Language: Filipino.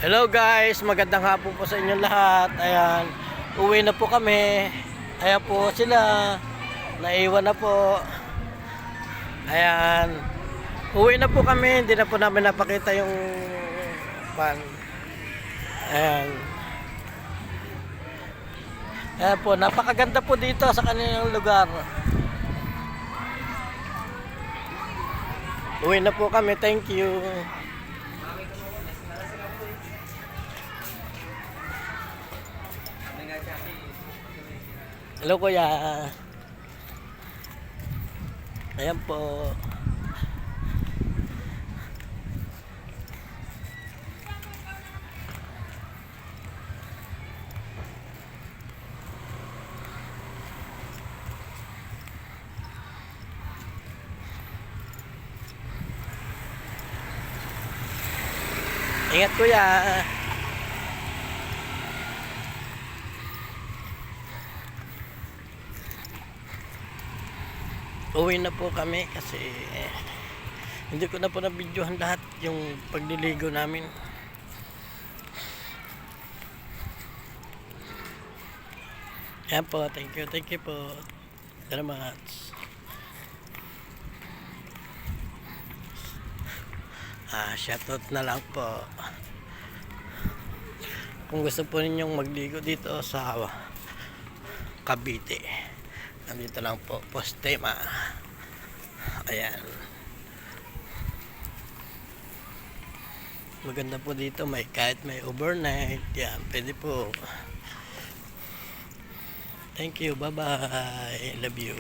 Hello guys, magandang hapon po sa inyong lahat. Ayan, uwi na po kami. Ayan po sila. Naiwan na po. Ayan. Uwi na po kami. Hindi na po namin napakita yung pan. Ayan. Ayan po, napakaganda po dito sa kanilang lugar. Uwi na po kami. Thank you. Hello kuya. Ayan po. Ingat kuya. Uwi na po kami kasi hindi ko na po na-videohan lahat yung pagliligo namin. Ayan po, thank you po. Salamat. Shoutout na lang po. Kung gusto po ninyong magligo dito sa Cavite, nandito lang po, Postema. Ayan. Maganda po dito, kahit may overnight. Yan, pwede po. Thank you, bye bye. Love you.